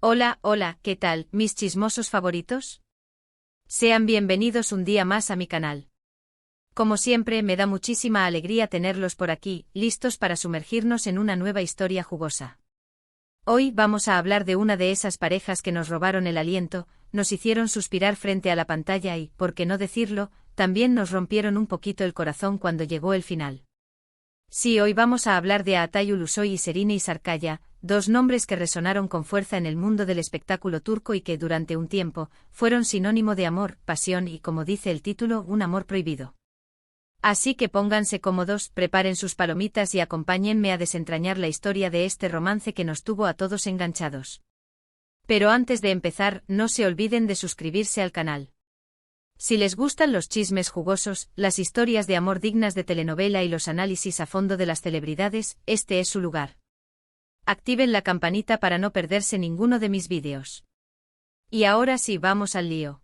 Hola, hola, ¿qué tal, mis chismosos favoritos? Sean bienvenidos un día más a mi canal. Como siempre, me da muchísima alegría tenerlos por aquí, listos para sumergirnos en una nueva historia jugosa. Hoy vamos a hablar de una de esas parejas que nos robaron el aliento, nos hicieron suspirar frente a la pantalla y, por qué no decirlo, también nos rompieron un poquito el corazón cuando llegó el final. Sí, hoy vamos a hablar de Altay Ulusoy y Şehinay Sarıkaya, dos nombres que resonaron con fuerza en el mundo del espectáculo turco y que durante un tiempo fueron sinónimo de amor, pasión y, como dice el título, un amor prohibido. Así que pónganse cómodos, preparen sus palomitas y acompáñenme a desentrañar la historia de este romance que nos tuvo a todos enganchados. Pero antes de empezar, no se olviden de suscribirse al canal. Si les gustan los chismes jugosos, las historias de amor dignas de telenovela y los análisis a fondo de las celebridades, este es su lugar. Activen la campanita para no perderse ninguno de mis vídeos. Y ahora sí, vamos al lío.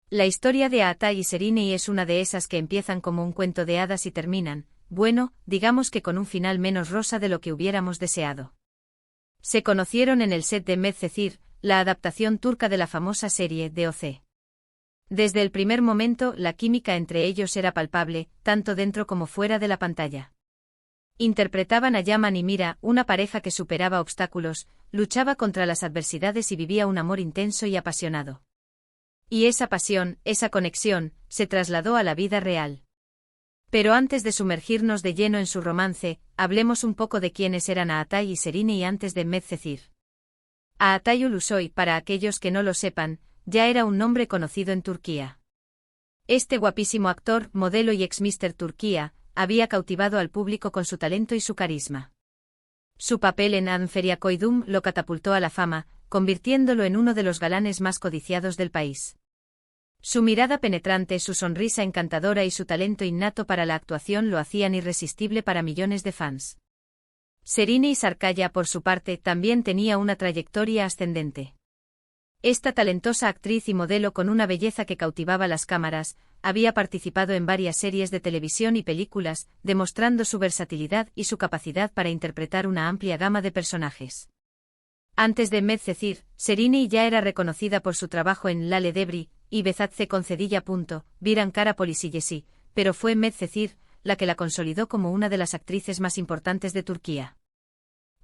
La historia de Altay y Şehinay es una de esas que empiezan como un cuento de hadas y terminan, bueno, digamos que con un final menos rosa de lo que hubiéramos deseado. Se conocieron en el set de Medcezir, la adaptación turca de la famosa serie DOC. Desde el primer momento, la química entre ellos era palpable, tanto dentro como fuera de la pantalla. Interpretaban a Yaman y Mira, una pareja que superaba obstáculos, luchaba contra las adversidades y vivía un amor intenso y apasionado. Y esa pasión, esa conexión, se trasladó a la vida real. Pero antes de sumergirnos de lleno en su romance, hablemos un poco de quiénes eran Altay y Şehinay antes de Medcezir. Altay Ulusoy, para aquellos que no lo sepan, ya era un nombre conocido en Turquía. Este guapísimo actor, modelo y ex-Mister Turquía, había cautivado al público con su talento y su carisma. Su papel en Anferia Koydum lo catapultó a la fama, convirtiéndolo en uno de los galanes más codiciados del país. Su mirada penetrante, su sonrisa encantadora y su talento innato para la actuación lo hacían irresistible para millones de fans. Şehinay Sarıkaya, por su parte, también tenía una trayectoria ascendente. Esta talentosa actriz y modelo con una belleza que cautivaba las cámaras, había participado en varias series de televisión y películas, demostrando su versatilidad y su capacidad para interpretar una amplia gama de personajes. Antes de Medcezir, Şehinay ya era reconocida por su trabajo en Lale Devri y Bezatze Concedilla. Viran Kara Polisiyesi, pero fue Medcezir la que la consolidó como una de las actrices más importantes de Turquía.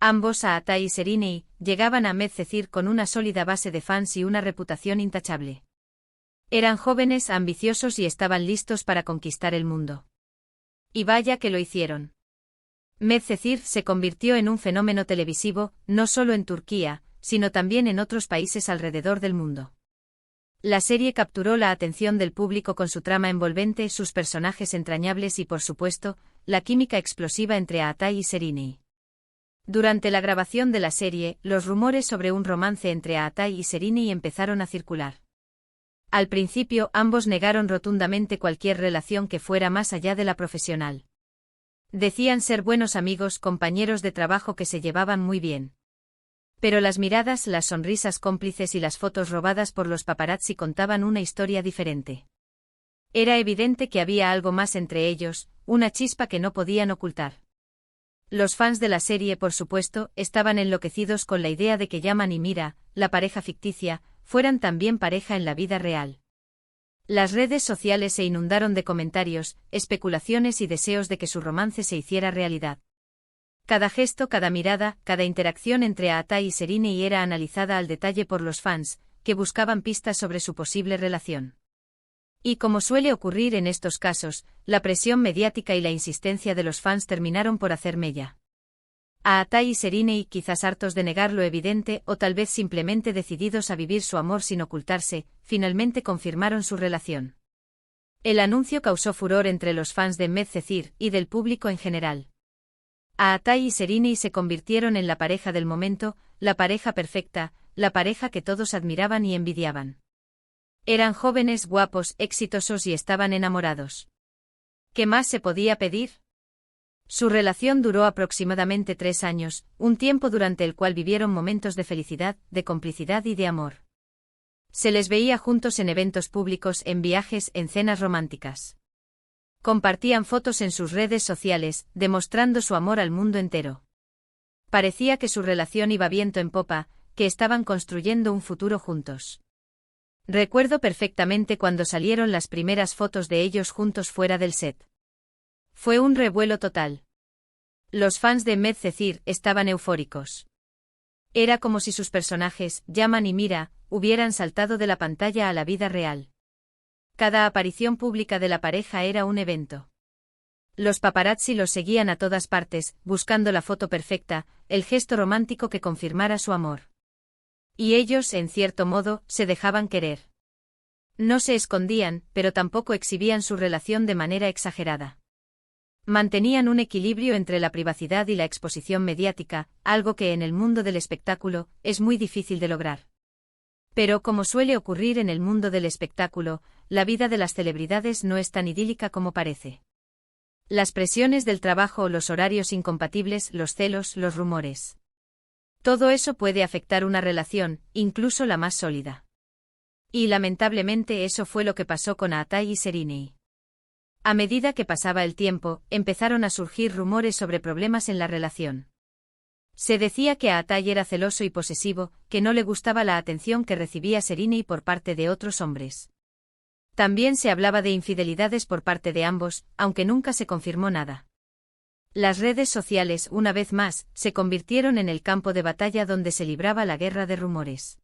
Ambos, Altay y Şehinay, llegaban a Medcezir con una sólida base de fans y una reputación intachable. Eran jóvenes, ambiciosos y estaban listos para conquistar el mundo. Y vaya que lo hicieron. Medcezir se convirtió en un fenómeno televisivo, no solo en Turquía, sino también en otros países alrededor del mundo. La serie capturó la atención del público con su trama envolvente, sus personajes entrañables y, por supuesto, la química explosiva entre Altay y Şehinay. Durante la grabación de la serie, los rumores sobre un romance entre Altay y Şehinay empezaron a circular. Al principio, ambos negaron rotundamente cualquier relación que fuera más allá de la profesional. Decían ser buenos amigos, compañeros de trabajo que se llevaban muy bien. Pero las miradas, las sonrisas cómplices y las fotos robadas por los paparazzi contaban una historia diferente. Era evidente que había algo más entre ellos, una chispa que no podían ocultar. Los fans de la serie, por supuesto, estaban enloquecidos con la idea de que Yaman y Mira, la pareja ficticia, fueran también pareja en la vida real. Las redes sociales se inundaron de comentarios, especulaciones y deseos de que su romance se hiciera realidad. Cada gesto, cada mirada, cada interacción entre Altay y Şehinay era analizada al detalle por los fans, que buscaban pistas sobre su posible relación. Y como suele ocurrir en estos casos, la presión mediática y la insistencia de los fans terminaron por hacer mella. Altay y Şehinay, quizás hartos de negar lo evidente o tal vez simplemente decididos a vivir su amor sin ocultarse, finalmente confirmaron su relación. El anuncio causó furor entre los fans de Medcezir y del público en general. Altay y Şehinay se convirtieron en la pareja del momento, la pareja perfecta, la pareja que todos admiraban y envidiaban. Eran jóvenes, guapos, exitosos y estaban enamorados. ¿Qué más se podía pedir? Su relación duró aproximadamente 3 años, un tiempo durante el cual vivieron momentos de felicidad, de complicidad y de amor. Se les veía juntos en eventos públicos, en viajes, en cenas románticas. Compartían fotos en sus redes sociales, demostrando su amor al mundo entero. Parecía que su relación iba viento en popa, que estaban construyendo un futuro juntos. Recuerdo perfectamente cuando salieron las primeras fotos de ellos juntos fuera del set. Fue un revuelo total. Los fans de Medcezir estaban eufóricos. Era como si sus personajes, Yaman y Mira, hubieran saltado de la pantalla a la vida real. Cada aparición pública de la pareja era un evento. Los paparazzi los seguían a todas partes, buscando la foto perfecta, el gesto romántico que confirmara su amor. Y ellos, en cierto modo, se dejaban querer. No se escondían, pero tampoco exhibían su relación de manera exagerada. Mantenían un equilibrio entre la privacidad y la exposición mediática, algo que en el mundo del espectáculo es muy difícil de lograr. Pero como suele ocurrir en el mundo del espectáculo, la vida de las celebridades no es tan idílica como parece. Las presiones del trabajo, los horarios incompatibles, los celos, los rumores. Todo eso puede afectar una relación, incluso la más sólida. Y lamentablemente eso fue lo que pasó con Aatai y Serena. A medida que pasaba el tiempo, empezaron a surgir rumores sobre problemas en la relación. Se decía que Aatai era celoso y posesivo, que no le gustaba la atención que recibía Serena por parte de otros hombres. También se hablaba de infidelidades por parte de ambos, aunque nunca se confirmó nada. Las redes sociales, una vez más, se convirtieron en el campo de batalla donde se libraba la guerra de rumores.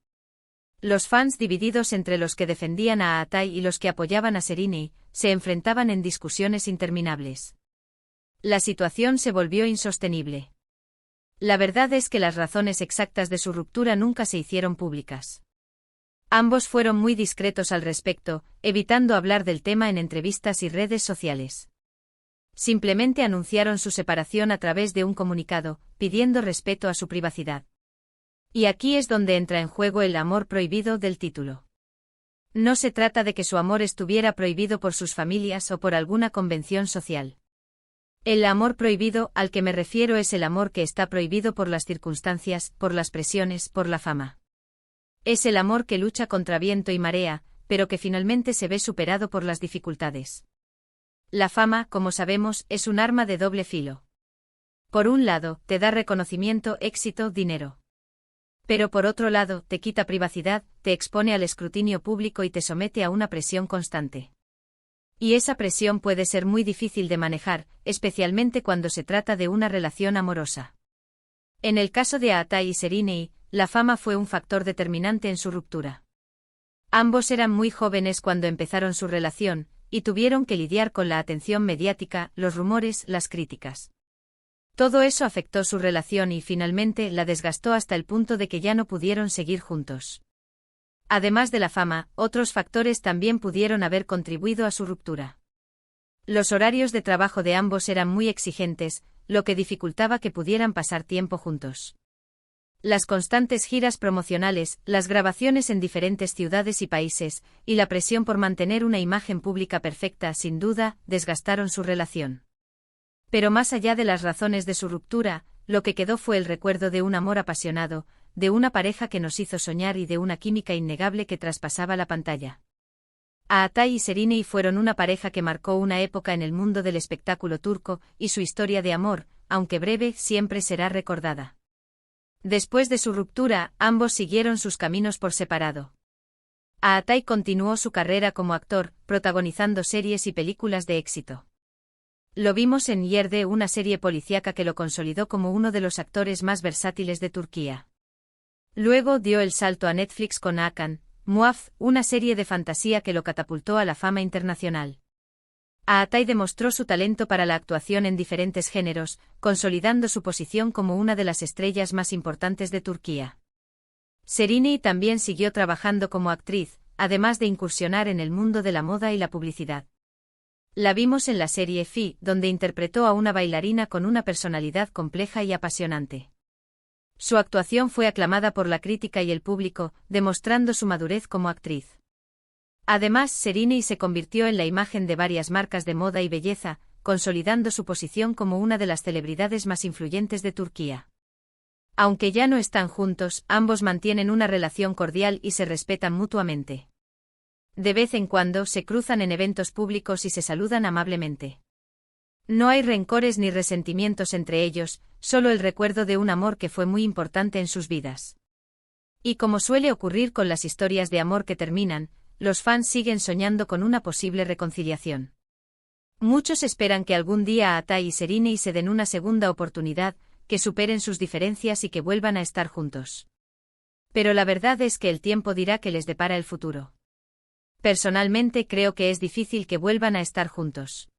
Los fans divididos entre los que defendían a Aatai y los que apoyaban a Serena, se enfrentaban en discusiones interminables. La situación se volvió insostenible. La verdad es que las razones exactas de su ruptura nunca se hicieron públicas. Ambos fueron muy discretos al respecto, evitando hablar del tema en entrevistas y redes sociales. Simplemente anunciaron su separación a través de un comunicado, pidiendo respeto a su privacidad. Y aquí es donde entra en juego el amor prohibido del título. No se trata de que su amor estuviera prohibido por sus familias o por alguna convención social. El amor prohibido al que me refiero es el amor que está prohibido por las circunstancias, por las presiones, por la fama. Es el amor que lucha contra viento y marea, pero que finalmente se ve superado por las dificultades. La fama, como sabemos, es un arma de doble filo. Por un lado, te da reconocimiento, éxito, dinero. Pero por otro lado, te quita privacidad, te expone al escrutinio público y te somete a una presión constante. Y esa presión puede ser muy difícil de manejar, especialmente cuando se trata de una relación amorosa. En el caso de Aatai y Serena, la fama fue un factor determinante en su ruptura. Ambos eran muy jóvenes cuando empezaron su relación, y tuvieron que lidiar con la atención mediática, los rumores, las críticas. Todo eso afectó su relación y finalmente la desgastó hasta el punto de que ya no pudieron seguir juntos. Además de la fama, otros factores también pudieron haber contribuido a su ruptura. Los horarios de trabajo de ambos eran muy exigentes, lo que dificultaba que pudieran pasar tiempo juntos. Las constantes giras promocionales, las grabaciones en diferentes ciudades y países, y la presión por mantener una imagen pública perfecta, sin duda, desgastaron su relación. Pero más allá de las razones de su ruptura, lo que quedó fue el recuerdo de un amor apasionado, de una pareja que nos hizo soñar y de una química innegable que traspasaba la pantalla. Aatai y Serena fueron una pareja que marcó una época en el mundo del espectáculo turco, y su historia de amor, aunque breve, siempre será recordada. Después de su ruptura, ambos siguieron sus caminos por separado. Aatai continuó su carrera como actor, protagonizando series y películas de éxito. Lo vimos en Yerde, una serie policíaca que lo consolidó como uno de los actores más versátiles de Turquía. Luego dio el salto a Netflix con Hakan, Muaf, una serie de fantasía que lo catapultó a la fama internacional. Aatai demostró su talento para la actuación en diferentes géneros, consolidando su posición como una de las estrellas más importantes de Turquía. Serena también siguió trabajando como actriz, además de incursionar en el mundo de la moda y la publicidad. La vimos en la serie Fi, donde interpretó a una bailarina con una personalidad compleja y apasionante. Su actuación fue aclamada por la crítica y el público, demostrando su madurez como actriz. Además, Serena se convirtió en la imagen de varias marcas de moda y belleza, consolidando su posición como una de las celebridades más influyentes de Turquía. Aunque ya no están juntos, ambos mantienen una relación cordial y se respetan mutuamente. De vez en cuando se cruzan en eventos públicos y se saludan amablemente. No hay rencores ni resentimientos entre ellos, solo el recuerdo de un amor que fue muy importante en sus vidas. Y como suele ocurrir con las historias de amor que terminan, los fans siguen soñando con una posible reconciliación. Muchos esperan que algún día Atai y Serinei se den una segunda oportunidad, que superen sus diferencias y que vuelvan a estar juntos. Pero la verdad es que el tiempo dirá qué les depara el futuro. Personalmente creo que es difícil que vuelvan a estar juntos.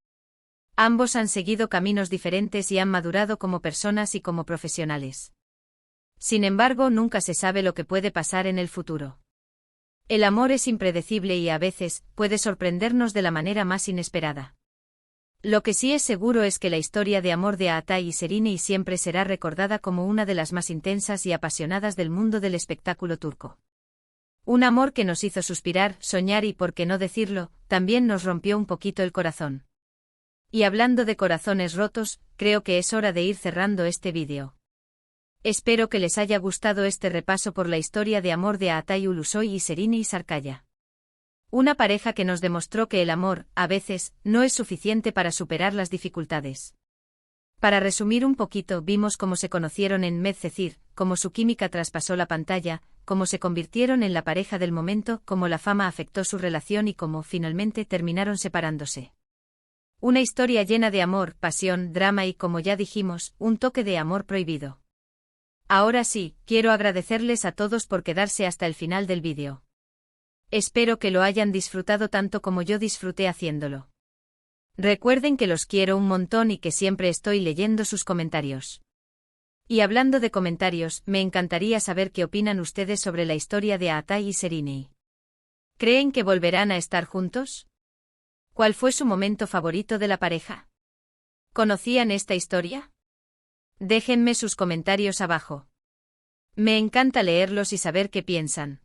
Ambos han seguido caminos diferentes y han madurado como personas y como profesionales. Sin embargo, nunca se sabe lo que puede pasar en el futuro. El amor es impredecible y a veces puede sorprendernos de la manera más inesperada. Lo que sí es seguro es que la historia de amor de Atai y Serinei siempre será recordada como una de las más intensas y apasionadas del mundo del espectáculo turco. Un amor que nos hizo suspirar, soñar y, por qué no decirlo, también nos rompió un poquito el corazón. Y hablando de corazones rotos, creo que es hora de ir cerrando este vídeo. Espero que les haya gustado este repaso por la historia de amor de Atai Ulusoy y Serinei Sarkaya. Una pareja que nos demostró que el amor, a veces, no es suficiente para superar las dificultades. Para resumir un poquito, vimos cómo se conocieron en Medcezir, cómo su química traspasó la pantalla, cómo se convirtieron en la pareja del momento, cómo la fama afectó su relación y cómo, finalmente, terminaron separándose. Una historia llena de amor, pasión, drama y, como ya dijimos, un toque de amor prohibido. Ahora sí, quiero agradecerles a todos por quedarse hasta el final del vídeo. Espero que lo hayan disfrutado tanto como yo disfruté haciéndolo. Recuerden que los quiero un montón y que siempre estoy leyendo sus comentarios. Y hablando de comentarios, me encantaría saber qué opinan ustedes sobre la historia de Atai y Serinei. ¿Creen que volverán a estar juntos? ¿Cuál fue su momento favorito de la pareja? ¿Conocían esta historia? Déjenme sus comentarios abajo. Me encanta leerlos y saber qué piensan.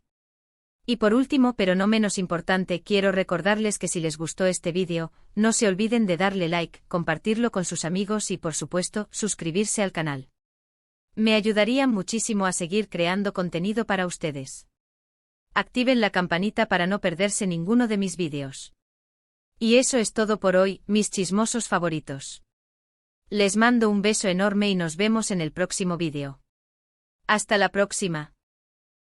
Y por último, pero no menos importante, quiero recordarles que si les gustó este vídeo, no se olviden de darle like, compartirlo con sus amigos y, por supuesto, suscribirse al canal. Me ayudarían muchísimo a seguir creando contenido para ustedes. Activen la campanita para no perderse ninguno de mis vídeos. Y eso es todo por hoy, mis chismosos favoritos. Les mando un beso enorme y nos vemos en el próximo vídeo. Hasta la próxima.